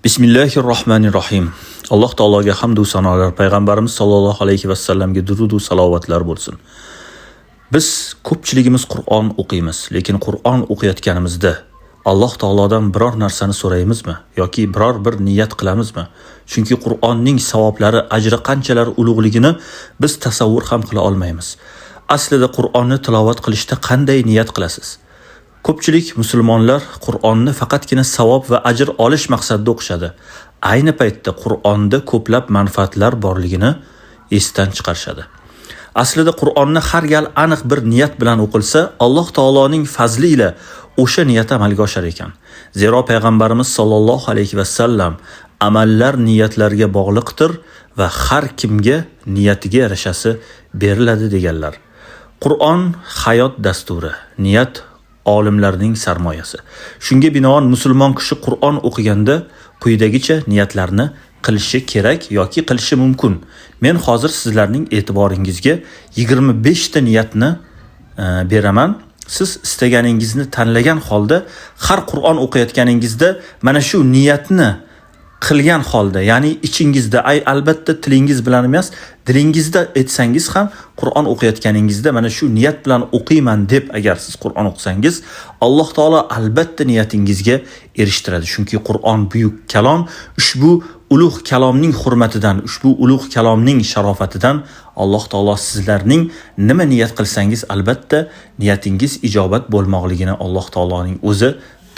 Bismillahirrohmanirrohim. Alloh taologa hamd va sanolar, payg'ambarimiz sollallohu alayhi va sallamga durud va salovatlar bo'lsin. Biz ko'pchiligimiz Qur'on o'qiymiz, lekin Qur'on o'qiyotganimizda Alloh taolodan biror narsani so'raymizmi yoki biror bir niyat qilamizmi? Chunki Qur'onning savoblari, ajri qanchalar ulug'ligini biz tasavvur ham qila olmaymiz. Aslida Qur'onni tilovat qilishda qanday niyat qilasiz? Ko'pchilik musulmonlar Qur'onni faqatgina savob va ajr olish maqsadida o'qishadi. Ayni paytda Qur'onda ko'plab manfaatlar borligini esdan chiqarishadi. Aslida Qur'onni har gal aniq bir niyat bilan o'qilsa, Alloh taoloning fazli ila o'sha niyat amalga oshar ekan. Zero payg'ambarimiz sollallohu alayhi va sallam amallar niyatlarga bog'liqdir va har kimga niyatiga yarashasi beriladi deganlar. Qur'on hayot dasturi, niyat olimlarning sarmoyasi. Shunga binoan musulmon kishi Qur'on o'qiganda quyidagicha niyatlarni qilishi kerak yoki qilishi mumkin. Men hozir sizlarning e'tiboringizga 25 ta niyatni beraman. Siz istaganingizni tanlagan holda har Qur'on o'qiyotganingizda mana shu niyatni qilgan holda, ya'ni ichingizda, albatta tilingiz bilan emas, dilingizda aytsangiz ham Qur'on o'qiyotganingizda mana shu niyat bilan o'qiyman deb agar siz Qur'on o'qisangiz, Alloh taolo albatta niyatingizga erishtiradi. Chunki Qur'on buyuk kalom, ushbu ulug' kalomning hurmatidan, ushbu ulug' kalomning sharofatidan Alloh taolo sizlarning nima niyat qilsangiz albatta niyatingiz ijobat bo'lmoqligini Alloh taoloning o'zi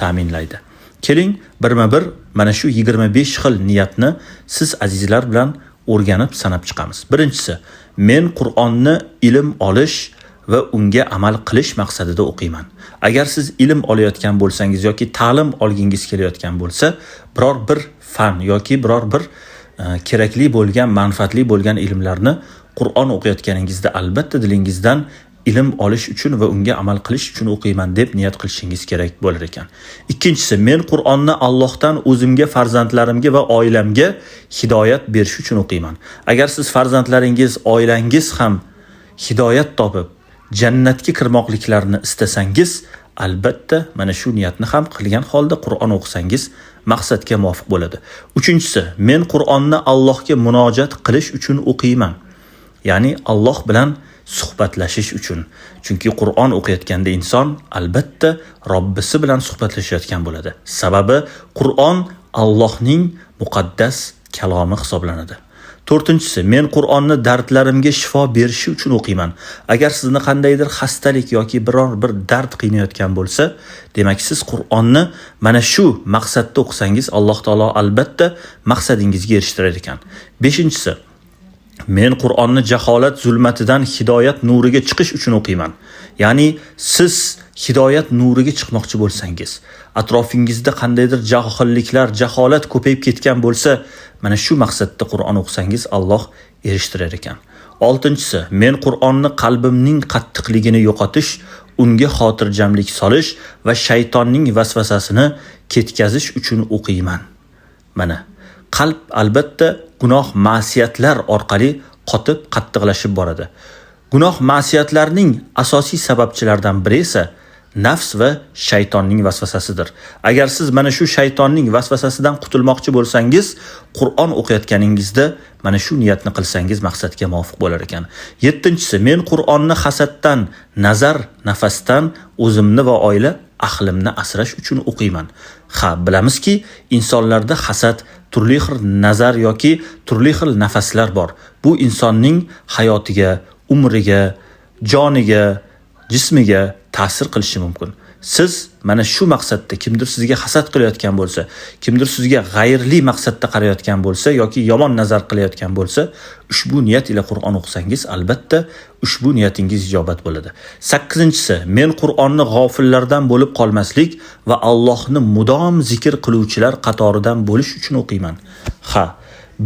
ta'minlaydi. Keling, birma-bir mana shu 25 xil niyatni siz azizlar bilan o'rganib sanab chiqamiz. Birinchisi, men Qur'onni ilm olish va unga amal qilish maqsadida o'qiyman. Agar siz ilm olayotgan bo'lsangiz yoki ta'lim olgingiz kelayotgan bo'lsa, biror bir fan yoki biror bir kerakli bo'lgan, manfaatli bo'lgan ilmlarni Qur'on o'qiyotganingizda albatta dilingizdan ilm olish uchun va unga amal qilish uchun o'qiyman deb niyat qilishingiz kerak bo'lar ekan. Ikkinchisi, men Qur'onni Allohdan o'zimga, farzandlarimga va oilamga hidoyat berish uchun o'qiyman. Agar siz farzandlaringiz, oilangiz ham hidoyat topib, jannatga kirmoqliklarini istasangiz, albatta mana shu niyatni ham qilgan holda Qur'on o'qisangiz maqsadga muvofiq bo'ladi. Uchinchisi, men Qur'onni Allohga munojat qilish uchun o'qiyman. Ya'ni Alloh bilan suhbatlashish uchun. Chunki Qur'on o'qiyotganda inson albatta Robbisi bilan suhbatlashayotgan bo'ladi. Sababi Qur'on Allohning muqaddas kalomi hisoblanadi. To'rtinchisi, men Qur'onni dardlarimga shifo berishi uchun o'qiyman. Agar sizni qandaydir xastalik yoki biror bir dard qiynayotgan bo'lsa, demak siz Qur'onni mana shu maqsadda o'qisangiz, Alloh taolo albatta maqsadingizga erishtirar ekan. Beshinchisi, men Qur'onni jaholat zulmatidan hidoyat nuriga chiqish uchun o'qiyman. Ya'ni siz hidoyat nuriga chiqmoqchi bo'lsangiz, atrofingizda qandaydir jahilliklar, jaholat ko'payib ketgan bo'lsa, mana shu maqsadda Qur'on o'qisangiz Alloh erishtirar ekan. Oltinchisi, men Qur'onni qalbimning qattiqligini yo'qotish, unga xotirjamlik solish va shaytonning vasvasasini ketkazish uchun o'qiyman. Mana qalb albatta gunoh ma'siyatlar orqali qotib qattiqlashib boradi. Gunoh ma'siyatlarning asosiy sababchilaridan biri esa nafs va shaytonning vasvasasidir. Agar siz mana shu shaytonning vasvasasidan qutulmoqchi bo'lsangiz, Qur'on o'qiyotganingizda mana shu niyatni qilsangiz maqsadga muvofiq bo'lar ekan. Yettinchisi, men Qur'onni hasaddan, nazar, nafasdan o'zimni va oila ahlimni asrash uchun o'qiyman. Bilamizki, insonlarda hasad, turli xil nazar yoki turli xil nafaslar bor. Bu insonning hayotiga, umriga, joniga, jismiga ta'sir qilishi mumkin. Siz mana shu maqsadda kimdir sizga hasad qilayotgan bo'lsa, kimdir sizga g'ayrli maqsadda qarayotgan bo'lsa yoki yomon nazar qilayotgan bo'lsa, ushbu niyat ila Qur'on o'qisangiz albatta ushbu niyatingiz ijobat bo'ladi. 8-inchisi, men Qur'onni g'ofillardan bo'lib qolmaslik va Allohni mudom zikr qiluvchilar qatoridan bo'lish uchun o'qiyman.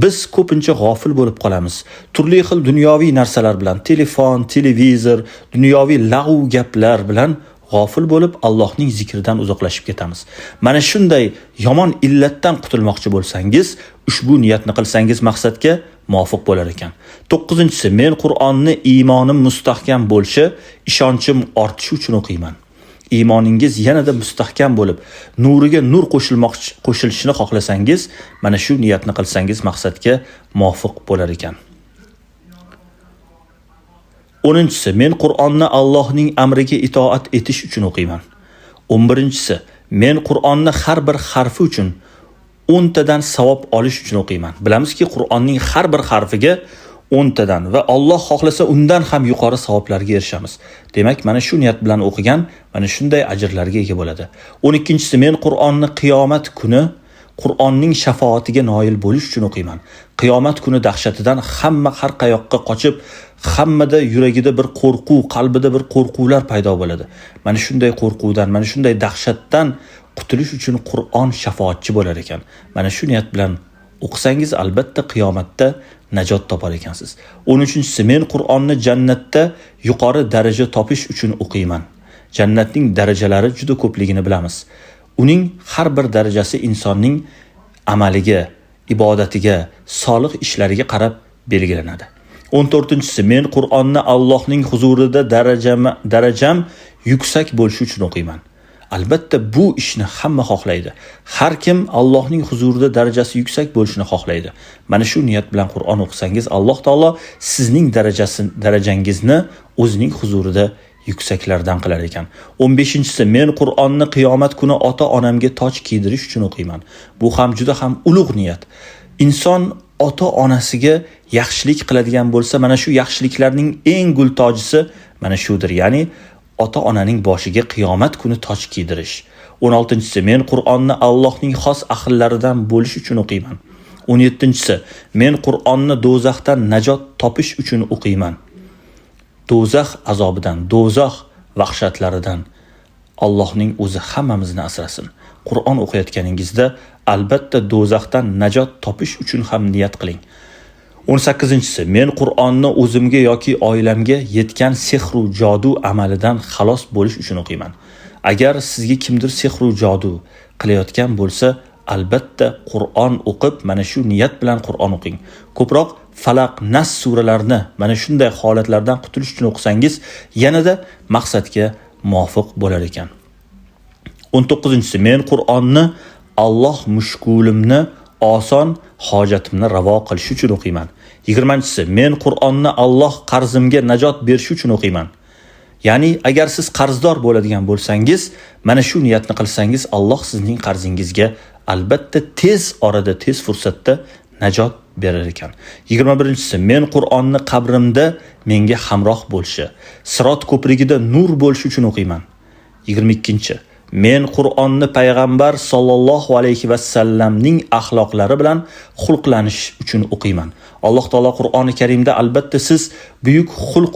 Biz ko'pincha g'ofil bo'lib qolamiz. Turli xil dunyoviy narsalar bilan, telefon, televizor, dunyoviy lag'u gaplar bilan g'ofil bo'lib Allohning zikridan uzoqlashib ketamiz. Mana shunday yomon illatdan qutulmoqchi bo'lsangiz, ushbu niyatni qilsangiz maqsadga muvofiq bo'lar ekan. 9-inchisi, men Qur'onni iymonim mustahkam bo'lishi, ishonchim ortishi uchun o'qiyman. iymoningiz yanada mustahkam bo'lib, nuriga nur qo'shilishini xohlasangiz, mana shu niyatni qilsangiz maqsadga muvofiq bo'lar ekan. 10-si, men Qur'onni Allohning amriga itoat etish uchun o'qiyman. 11-si, men Qur'onni har bir harfi uchun 10 tadan savob olish uchun o'qiyman. Bilamizki, Qur'onning har bir harfiga 10 tadan va Alloh xohlasa undan ham yuqori savoblarga erishamiz. Demak, mana shu niyat bilan o'qigan, mana shunday ajrlarga ega bo'ladi. 12-si, men Qur'onni qiyomat kuni Qur'onning shafoatiga noil bo'lish uchun o'qiyman. Qiyomat kuni dahshatidan hamma har qayoqqa qochib, hammada yuragida bir qo'rquv, qalbida bir qo'rquvlar paydo bo'ladi. Mana shunday qo'rquvdan, mana shunday dahshatdan qutulish uchun Qur'on shafoatchi bo'lar ekan. Mana shu niyat bilan o'qisangiz albatta qiyomatda najot topar ekansiz. 13-si, men Qur'onni jannatda yuqori daraja topish uchun o'qiyman. Jannatning darajalari juda ko'pligini bilamiz. Uning har bir darajasi insonning amaliga, ibodatiga, solih ishlariga qarab belgilanadi. 14-si, men Qur'onni Allohning huzurida darajam yuksak bo'lishi uchun o'qiyman. Albatta bu ishni hamma xohlaydi. Har kim Allohning huzurida darajasi yuksak bo'lishini xohlaydi. Mana shu niyat bilan Qur'on o'qisangiz, Alloh taolo sizning darajangizni o'zining huzurida yuksaklardan qilar ekan. 15-si, men Qur'onni qiyomat kuni ota-onamga toj kiydirish uchun o'qiyman. Bu ham juda ham ulug' niyat. Inson ota-onasiga yaxshilik qiladigan bo'lsa, mana shu yaxshiliklarning eng gultojisi mana shudir. Ya'ni ota-onaning boshiga qiyomat kuni toj kiydirish. 16-si, men Qur'onni Allohning xos ahllaridan bo'lish uchun o'qiyman. 17-si, men Qur'onni do'zaxdan najot topish uchun o'qiyman. Do'zax azobidan, do'zax vahshatlaridan Allohning o'zi hammamizni asrasin. Qur'on o'qiyotganingizda albatta do'zaxdan najot topish uchun ham niyat qiling. 18-si, men Qur'onni o'zimga yoki oilamga yetgan sehru jodu amalidan xalos bo'lish uchun o'qiyman. Agar sizga kimdir sehru jodu qilayotgan bo'lsa, albatta Qur'on o'qib, mana shu niyat bilan Qur'on o'qing. Ko'proq Falaq, Nas suralarini mana shunday holatlardan qutulish uchun o'qisangiz, yanada maqsadga muvofiq bo'lar ekan. 19-si, men Qur'onni Alloh mushkulimni oson, hojatimni ravo qilish uchun o'qiyman. 20-si, men Qur'onni Alloh qarzimga najot berish uchun o'qiyman. Ya'ni agar siz qarzdor bo'ladigan bo'lsangiz, mana shu niyatni qilsangiz, Alloh sizning qarzingizga albatta tez orada, tez fursatda najot berar ekan. 21-si, men Qur'onni qabrimda menga hamroh bo'lishi, Sirot ko'prigida nur bo'lishi uchun o'qiyman. 22-chi, men Qur'onni payg'ambar sollallohu alayhi va sallamning axloqlari bilan xulqlanish uchun o'qiyman. Alloh taolo Qur'oni Karimda albatta siz buyuk xulq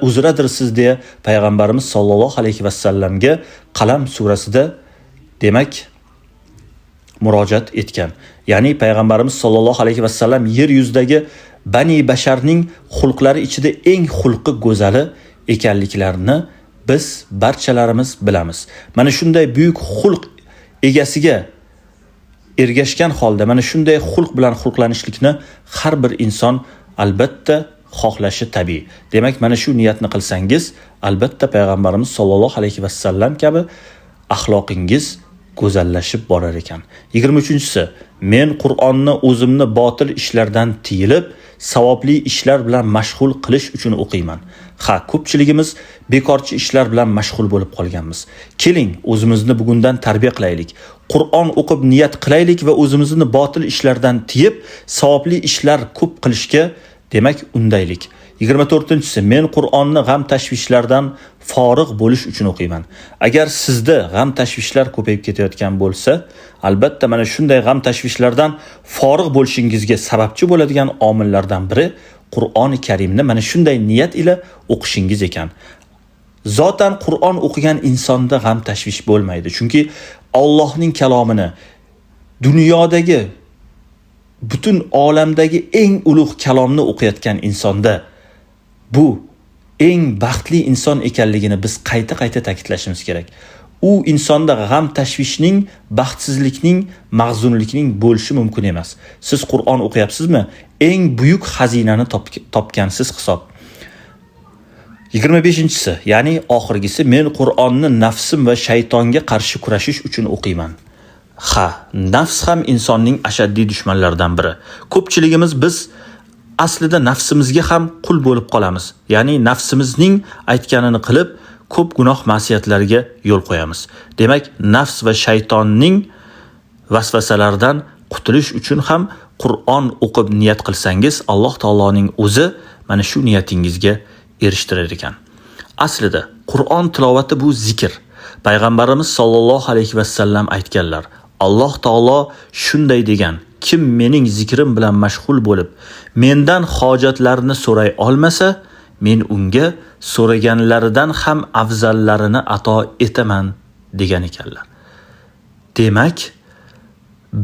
uzradirsiz deya payg'ambarimiz sollallohu alayhi va sallamga Qalam surasida demak murojaat etgan. Ya'ni payg'ambarimiz sollallohu alayhi va sallam yer yuzidagi bani basharning xulqlari ichida eng xulqi go'zali ekanliklarini biz barchalarimiz bilamiz. Mana shunday buyuk xulq egasiga ergashgan holda mana shunday xulq bilan xulqlanishlikni har bir inson albatta xohlashi tabiiy. Demak, mana shu niyatni qilsangiz, albatta payg'ambarimiz sollallohu alayhi va sallam kabi axloqingiz go'zallashib borar ekan. 23-si, men Qur'onni o'zimni botil ishlardan tiyilib, savobli ishlar bilan mashg'ul qilish uchun o'qiyman. Ha, ko'pchiligimiz bekorchi ishlar bilan mashg'ul bo'lib qolganmiz. Keling, o'zimizni bugundan tarbiya qilaylik. Qur'on o'qib niyat qilaylik va o'zimizni botil ishlardan tiyib, savobli ishlar ko'p qilishga demak undaylik. 24-si, men Qur'onni g'am tashvishlardan forig' bo'lish uchun o'qiyman. Agar sizda g'am tashvishlar ko'payib ketayotgan bo'lsa, albatta mana shunday g'am tashvishlardan forig' bo'lishingizga sababchi bo'ladigan omillardan biri Qur'oni Karimni mana shunday niyat ila o'qishingiz ekan. Zotan Qur'on o'qigan insonda g'am tashvish bo'lmaydi. Chunki Allohning kalomini dunyodagi butun olamdagi eng ulug' kalomni o'qiyotgan insonda bu eng baxtli inson ekanligini biz qayta ta'kidlashimiz kerak. U insonda g'am tashvishning, baxtsizlikning, mahzunlikning bo'lishi mumkin emas. Siz Qur'on o'qiyapsizmi? Eng buyuk xazinani topgansiz hisob. 25-si, ya'ni oxirgisi, men Qur'onni nafsim va shaytonga qarshi kurashish uchun o'qiyman. Ha, nafs ham insonning ashaddiy dushmanlaridan biri. Ko'pchiligimiz biz aslida nafsimizga ham qul bo'lib qolamiz. Ya'ni nafsimizning aytganini qilib, ko'p gunoh ma'siyatlarga yo'l qo'yamiz. Demak, nafs va shaytonning vasvasalaridan qutulish uchun ham Qur'on o'qib niyat qilsangiz, Alloh taoloning o'zi mana shu niyatingizga erishtirar ekan. Aslida Qur'on tilovati bu zikr. Payg'ambarimiz sollallohu alayhi va sallam aytganlar: Alloh taolo shunday degan: kim mening zikrim bilan mashg'ul bo'lib, mendan hojatlarini so'ray olmasa, men unga so'raganlaridan ham afzallarini ato etaman degan ekanlar. Demak,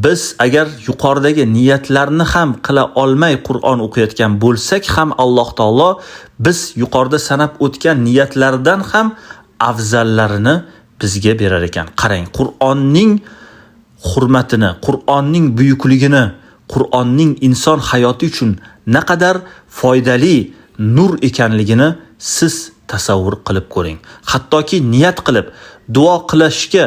biz agar yuqoridagi niyatlarni ham qila olmay Qur'on o'qiyotgan bo'lsak ham, Alloh taolo biz yuqorida sanab o'tgan niyatlardan ham afzallarini bizga berar ekan. Qarang, Qur'onning hurmatini, Qur'onning buyukligini, Qur'onning inson hayoti uchun naqadar foydali nur ekanligini siz tasavvur qilib ko'ring. Hattoki niyat qilib duo qilishga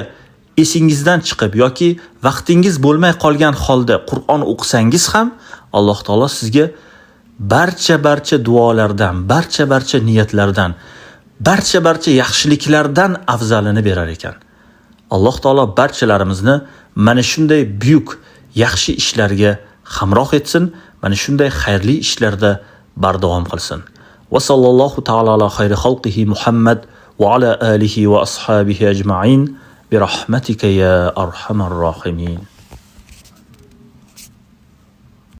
esingizdan chiqib yoki vaqtingiz bo'lmay qolgan holda Qur'on o'qisangiz ham, Alloh taolo sizga barcha duolardan, barcha niyatlardan, barcha yaxshiliklardan afzalini berar ekan. Alloh taolo barchalarimizni mana shunday buyuk, yaxshi ishlarga hamroh etsin, mana shunday xayrli ishlarda bardavom qilsin. Va sallallohu taala ala xayri xalqihi Muhammad va ala alihi va ashabihi ajma'in bi rahmatika ya arhamar rohimin.